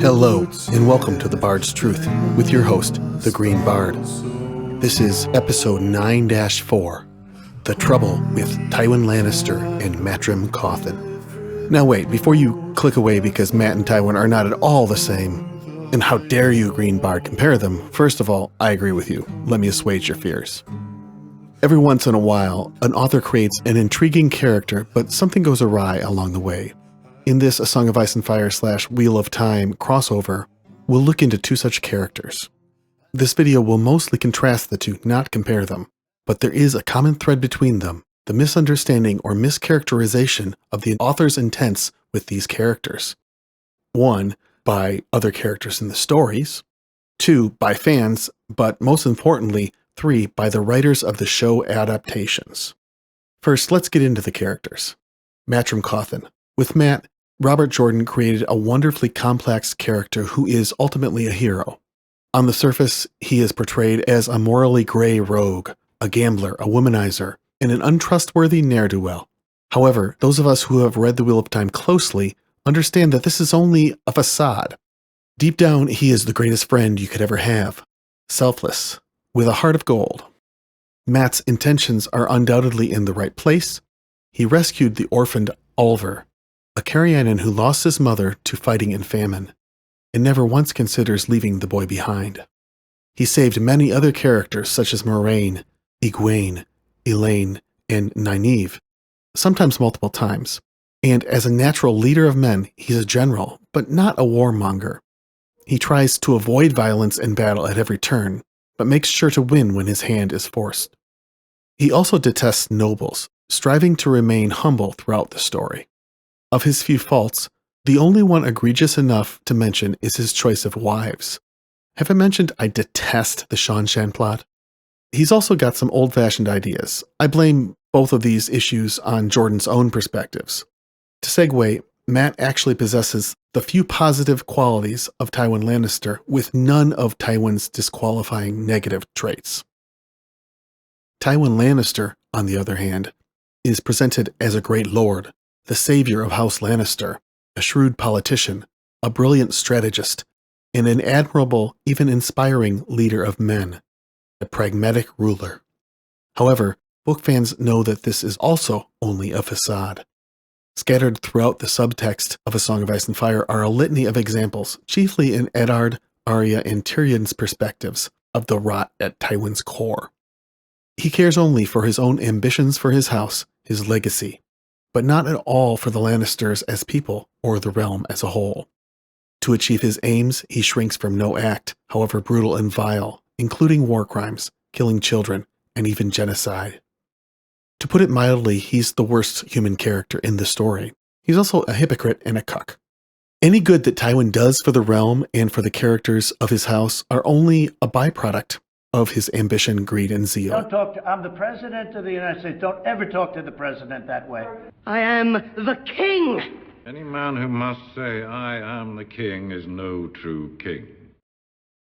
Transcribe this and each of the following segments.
Hello, and welcome to The Bard's Truth with your host, The Green Bard. This is episode 9-4, The Trouble with Tywin Lannister and Matrim Cauthon. Now wait, before you click away because Matt and Tywin are not at all the same, and how dare you, Green Bard, compare them, first of all, I agree with you. Let me assuage your fears. Every once in a while, an author creates an intriguing character, but something goes awry along the way. In this A Song of Ice and Fire / Wheel of Time crossover, we'll look into two such characters. This video will mostly contrast the two, not compare them, but there is a common thread between them, the misunderstanding or mischaracterization of the author's intents with these characters. 1, by other characters in the stories. 2, by fans, but most importantly, 3, by the writers of the show adaptations. First, let's get into the characters. Matrim Cauthon. With Matt, Robert Jordan created a wonderfully complex character who is ultimately a hero. On the surface, he is portrayed as a morally gray rogue, a gambler, a womanizer, and an untrustworthy ne'er-do-well. However, those of us who have read The Wheel of Time closely understand that this is only a facade. Deep down, he is the greatest friend you could ever have, selfless, with a heart of gold. Matt's intentions are undoubtedly in the right place. He rescued the orphaned Olver, a Carrienan who lost his mother to fighting in famine, and never once considers leaving the boy behind. He saved many other characters such as Moiraine, Egwene, Elaine, and Nynaeve, sometimes multiple times. And as a natural leader of men, he's a general, but not a warmonger. He tries to avoid violence and battle at every turn, but makes sure to win when his hand is forced. He also detests nobles, striving to remain humble throughout the story. Of his few faults, the only one egregious enough to mention is his choice of wives. Have I mentioned I detest the Seanchan plot? He's also got some old-fashioned ideas. I blame both of these issues on Jordan's own perspectives. To segue, Matt actually possesses the few positive qualities of Tywin Lannister with none of Tywin's disqualifying negative traits. Tywin Lannister, on the other hand, is presented as a great lord, the savior of House Lannister, a shrewd politician, a brilliant strategist, and an admirable, even inspiring leader of men, a pragmatic ruler. However, book fans know that this is also only a facade. Scattered throughout the subtext of A Song of Ice and Fire are a litany of examples, chiefly in Eddard, Arya, and Tyrion's perspectives of the rot at Tywin's core. He cares only for his own ambitions for his house, his legacy, but not at all for the Lannisters as people or the realm as a whole. To achieve his aims, he shrinks from no act, however brutal and vile, including war crimes, killing children, and even genocide. To put it mildly, he's the worst human character in the story. He's also a hypocrite and a cuck. Any good that Tywin does for the realm and for the characters of his house are only a byproduct of his ambition, greed, and zeal. I'm the President of the United States. Don't ever talk to the President that way. I am the king. Any man who must say, I am the king, is no true king.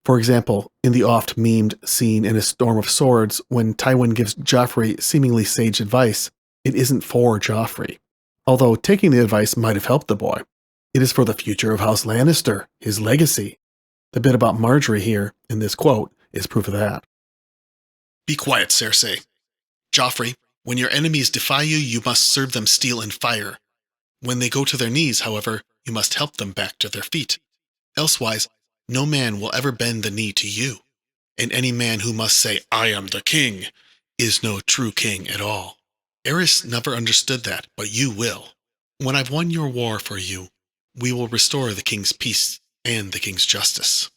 For example, in the oft-memed scene in A Storm of Swords, when Tywin gives Joffrey seemingly sage advice, it isn't for Joffrey. Although taking the advice might have helped the boy. It is for the future of House Lannister, his legacy. The bit about Marjorie here, in this quote, is proof of that. Be quiet, Cersei. Joffrey, when your enemies defy you, you must serve them steel and fire. When they go to their knees, however, you must help them back to their feet. Elsewise, no man will ever bend the knee to you. And any man who must say, I am the king, is no true king at all. Aerys never understood that, but you will. When I've won your war for you, we will restore the king's peace and the king's justice.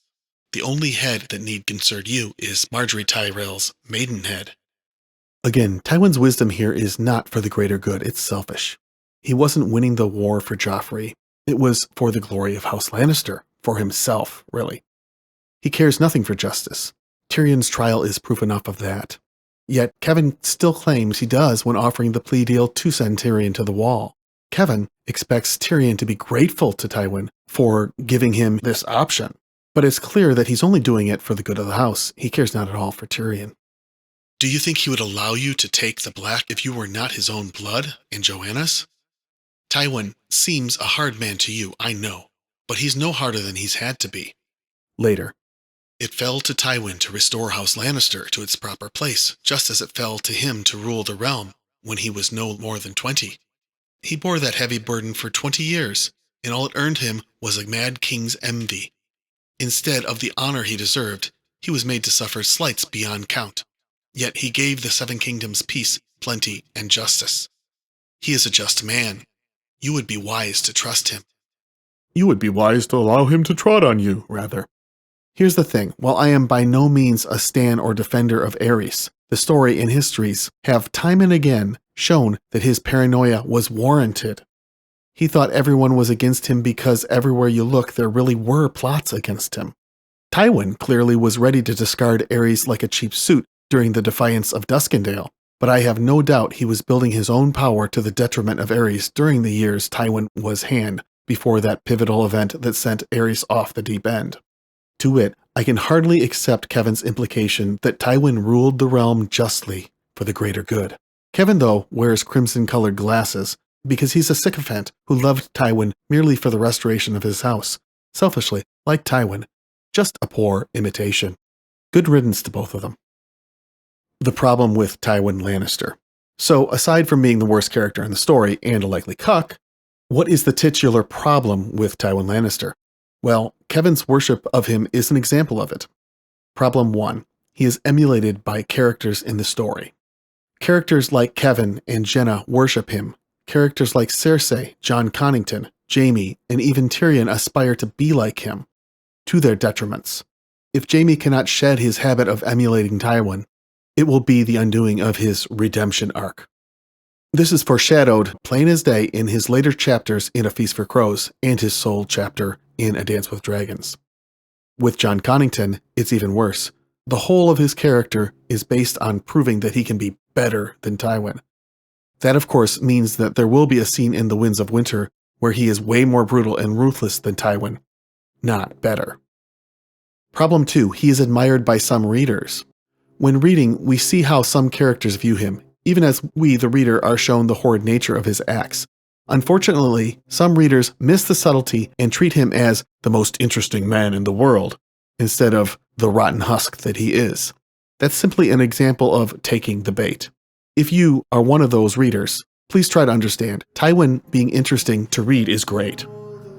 The only head that need concern you is Marjorie Tyrell's maidenhead. Again, Tywin's wisdom here is not for the greater good, it's selfish. He wasn't winning the war for Joffrey. It was for the glory of House Lannister, for himself, really. He cares nothing for justice. Tyrion's trial is proof enough of that. Yet Kevan still claims he does when offering the plea deal to send Tyrion to the wall. Kevan expects Tyrion to be grateful to Tywin for giving him this option. But it's clear that he's only doing it for the good of the house. He cares not at all for Tyrion. Do you think he would allow you to take the black if you were not his own blood and Joanna's? Tywin seems a hard man to you, I know, but he's no harder than he's had to be. Later. It fell to Tywin to restore House Lannister to its proper place, just as it fell to him to rule the realm when he was no more than 20. He bore that heavy burden for 20 years, and all it earned him was a mad king's envy. Instead of the honor he deserved, he was made to suffer slights beyond count. Yet he gave the Seven Kingdoms peace, plenty, and justice. He is a just man. You would be wise to trust him. You would be wise to allow him to trot on you, rather. Here's the thing. While I am by no means a stan or defender of Aerys, the story and histories have time and again shown that his paranoia was warranted. He thought everyone was against him because everywhere you look there really were plots against him. Tywin clearly was ready to discard Aerys like a cheap suit during the defiance of Duskendale, but I have no doubt he was building his own power to the detriment of Aerys during the years Tywin was hand, before that pivotal event that sent Aerys off the deep end. To wit, I can hardly accept Kevan's implication that Tywin ruled the realm justly for the greater good. Kevan, though, wears crimson-colored glasses because he's a sycophant who loved Tywin merely for the restoration of his house. Selfishly, like Tywin, just a poor imitation. Good riddance to both of them. The problem with Tywin Lannister. So, aside from being the worst character in the story and a likely cuck, what is the titular problem with Tywin Lannister? Well, Kevan's worship of him is an example of it. Problem 1. He is emulated by characters in the story. Characters like Kevan and Jenna worship him. Characters like Cersei, Jon Connington, Jaime, and even Tyrion aspire to be like him, to their detriments. If Jaime cannot shed his habit of emulating Tywin, it will be the undoing of his redemption arc. This is foreshadowed plain as day in his later chapters in A Feast for Crows and his sole chapter in A Dance with Dragons. With Jon Connington, it's even worse. The whole of his character is based on proving that he can be better than Tywin. That, of course, means that there will be a scene in The Winds of Winter where he is way more brutal and ruthless than Tywin. Not better. Problem 2. He is admired by some readers. When reading, we see how some characters view him, even as we, the reader, are shown the horrid nature of his acts. Unfortunately, some readers miss the subtlety and treat him as the most interesting man in the world, instead of the rotten husk that he is. That's simply an example of taking the bait. If you are one of those readers, please try to understand, Tywin being interesting to read is great.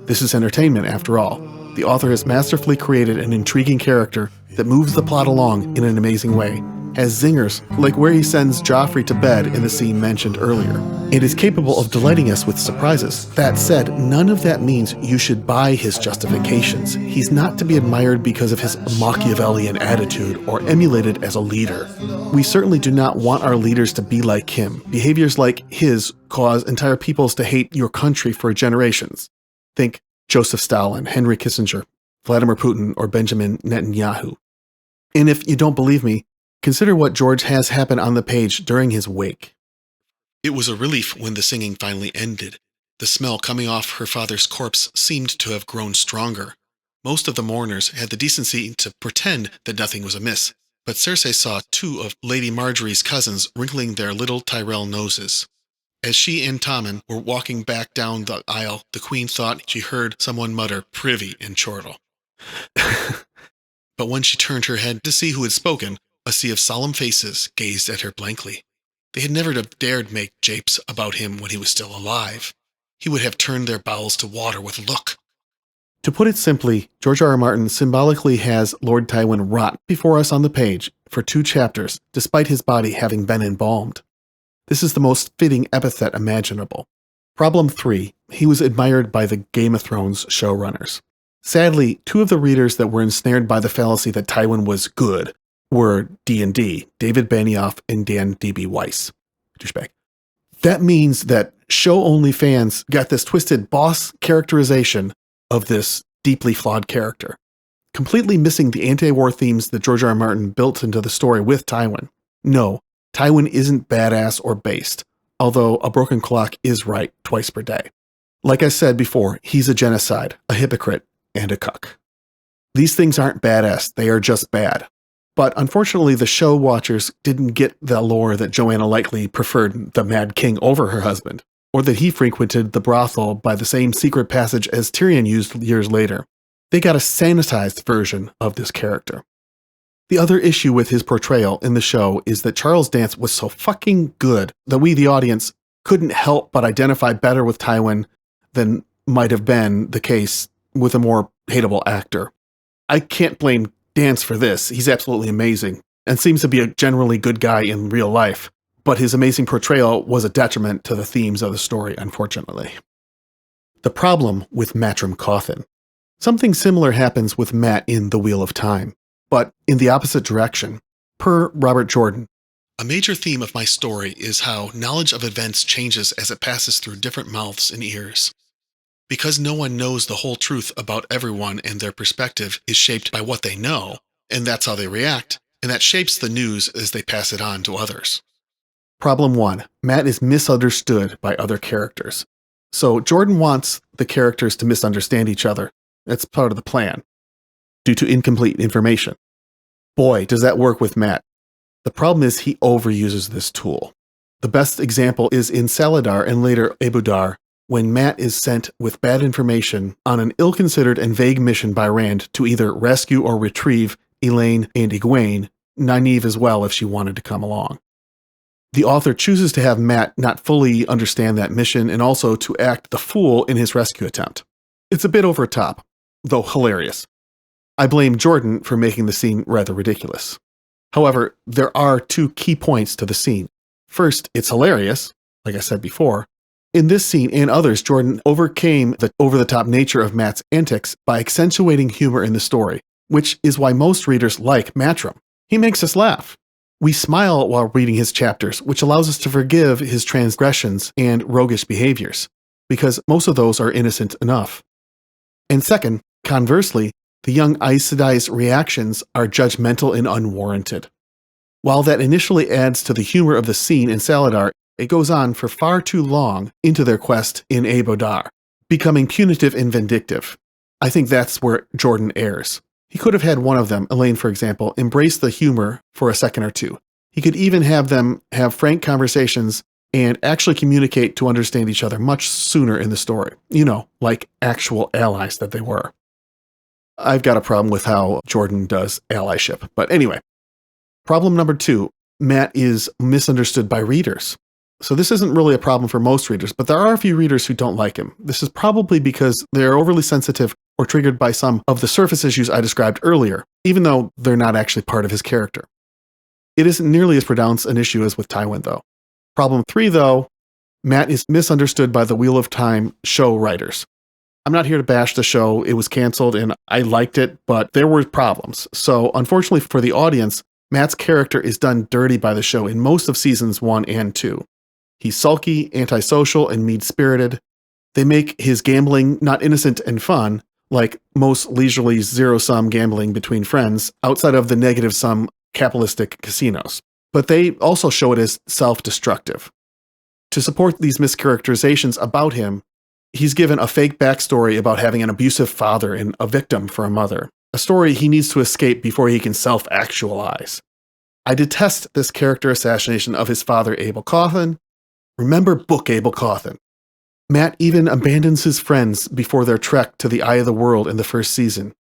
This is entertainment after all. The author has masterfully created an intriguing character that moves the plot along in an amazing way, has zingers like where he sends Joffrey to bed in the scene mentioned earlier, and is capable of delighting us with surprises. That said, none of that means you should buy his justifications. He's not to be admired because of his Machiavellian attitude or emulated as a leader. We certainly do not want our leaders to be like him. Behaviors like his cause entire peoples to hate your country for generations. Think Joseph Stalin, Henry Kissinger, Vladimir Putin, or Benjamin Netanyahu. And if you don't believe me, consider what George has happen on the page during his wake. It was a relief when the singing finally ended. The smell coming off her father's corpse seemed to have grown stronger. Most of the mourners had the decency to pretend that nothing was amiss, but Cersei saw 2 of Lady Marjorie's cousins wrinkling their little Tyrell noses. As she and Tommen were walking back down the aisle, the queen thought she heard someone mutter privy and chortle. But when she turned her head to see who had spoken, a sea of solemn faces gazed at her blankly. They had never dared make japes about him when he was still alive. He would have turned their bowels to water with look. To put it simply, George R. R. Martin symbolically has Lord Tywin rot before us on the page for 2 chapters, despite his body having been embalmed. This is the most fitting epithet imaginable. Problem 3. He was admired by the Game of Thrones showrunners. Sadly, 2 of the readers that were ensnared by the fallacy that Tywin was good were D&D, David Benioff and Dan D.B. Weiss. Douchebag. That means that show-only fans got this twisted boss characterization of this deeply flawed character, completely missing the anti-war themes that George R. R. Martin built into the story with Tywin. No, Tywin isn't badass or based, although a broken clock is right twice per day. Like I said before, he's a genocide, a hypocrite, and a cuck. These things aren't badass, they are just bad. But unfortunately, the show watchers didn't get the lore that Joanna likely preferred the Mad King over her husband. or that he frequented the brothel by the same secret passage as Tyrion used years later. They got a sanitized version of this character. The other issue with his portrayal in the show is that Charles Dance was so fucking good that we, the audience, couldn't help but identify better with Tywin than might have been the case with a more hateable actor. I can't blame Dance for this. He's absolutely amazing and seems to be a generally good guy in real life, but his amazing portrayal was a detriment to the themes of the story, unfortunately. The problem with Matrim Cauthon. Something similar happens with Mat in The Wheel of Time, but in the opposite direction. Per Robert Jordan, a major theme of my story is how knowledge of events changes as it passes through different mouths and ears. Because no one knows the whole truth about everyone and their perspective is shaped by what they know, and that's how they react, and that shapes the news as they pass it on to others. Problem 1. Mat is misunderstood by other characters. So Jordan wants the characters to misunderstand each other. That's part of the plan, due to incomplete information. Boy, does that work with Mat. The problem is he overuses this tool. The best example is in Saladar and later Ebudar, when Mat is sent with bad information on an ill-considered and vague mission by Rand to either rescue or retrieve Elaine and Egwene, Nynaeve as well if she wanted to come along. The author chooses to have Mat not fully understand that mission and also to act the fool in his rescue attempt. It's a bit over the top, though hilarious. I blame Jordan for making the scene rather ridiculous. However, there are two key points to the scene. First, it's hilarious, like I said before. In this scene and others, Jordan overcame the over-the-top nature of Mat's antics by accentuating humor in the story, which is why most readers like Matrim. He makes us laugh. We smile while reading his chapters, which allows us to forgive his transgressions and roguish behaviors, because most of those are innocent enough. And second, conversely, the young Aes Sedai's reactions are judgmental and unwarranted. While that initially adds to the humor of the scene in Saladar, it goes on for far too long into their quest in Ebudar, becoming punitive and vindictive. I think that's where Jordan errs. He could have had one of them, Elaine for example, embrace the humor for a second or two. He could even have them have frank conversations and actually communicate to understand each other much sooner in the story. You know, like actual allies that they were. I've got a problem with how Jordan does allyship. But anyway, problem number 2, Mat is misunderstood by readers. So this isn't really a problem for most readers, but there are a few readers who don't like him. This is probably because they're overly sensitive or triggered by some of the surface issues I described earlier, even though they're not actually part of his character. It isn't nearly as pronounced an issue as with Tywin, though. Problem 3, though, Mat is misunderstood by the Wheel of Time show writers. I'm not here to bash the show. It was canceled and I liked it, but there were problems. So unfortunately for the audience, Mat's character is done dirty by the show in most of seasons 1 and 2. He's sulky, antisocial, and mean-spirited. They make his gambling not innocent and fun, like most leisurely zero-sum gambling between friends, outside of the negative-sum capitalistic casinos. But they also show it as self-destructive. To support these mischaracterizations about him, he's given a fake backstory about having an abusive father and a victim for a mother, a story he needs to escape before he can self-actualize. I detest this character assassination of his father, Abel Cauthon. Remember book Abel Cauthon. Mat even abandons his friends before their trek to the Eye of the World in the first season.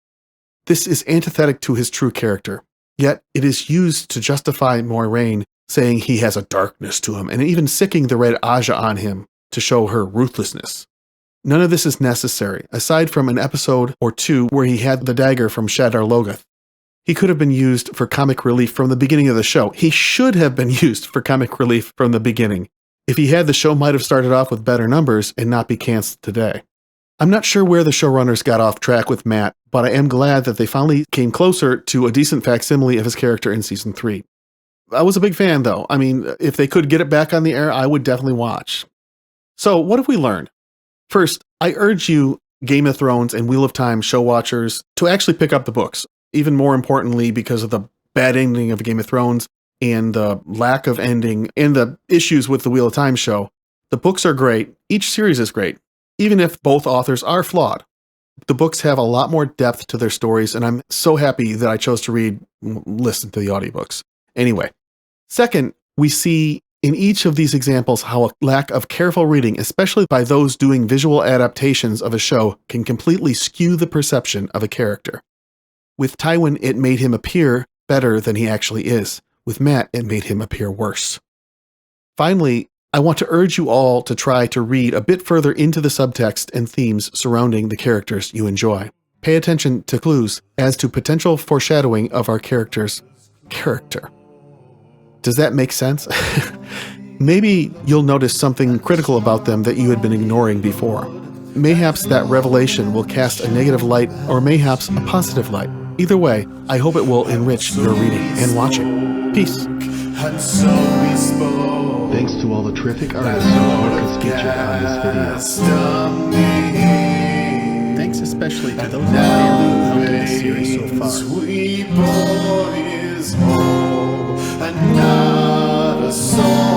This is antithetic to his true character, yet it is used to justify Moiraine saying he has a darkness to him and even sicking the Red Aja on him to show her ruthlessness. None of this is necessary, aside from an episode or two where he had the dagger from Shadar Logoth. He could have been used for comic relief from the beginning of the show. He should have been used for comic relief from the beginning. If he had, the show might have started off with better numbers and not be canceled today. I'm not sure where the showrunners got off track with Mat, but I am glad that they finally came closer to a decent facsimile of his character in Season 3. I was a big fan, though. I mean, if they could get it back on the air, I would definitely watch. So, what have we learned? First, I urge you, Game of Thrones and Wheel of Time show watchers, to actually pick up the books. Even more importantly, because of the bad ending of Game of Thrones and the lack of ending and the issues with the Wheel of Time show, the books are great. Each series is great, even if both authors are flawed. The books have a lot more depth to their stories, and I'm so happy that I chose to listen to the audiobooks. Anyway, second, we see in each of these examples how a lack of careful reading, especially by those doing visual adaptations of a show, can completely skew the perception of a character. With Tywin, it made him appear better than he actually is. With Mat, it made him appear worse. Finally, I want to urge you all to try to read a bit further into the subtext and themes surrounding the characters you enjoy. Pay attention to clues as to potential foreshadowing of our character's character. Does that make sense? Maybe you'll notice something critical about them that you had been ignoring before. Mayhaps that revelation will cast a negative light, or mayhaps a positive light. Either way, I hope it will enrich your reading and watching. Peace. Thanks to all the terrific artists whose work is featured on this video. Thanks especially to those out there who helped in this series so far. And not a soul.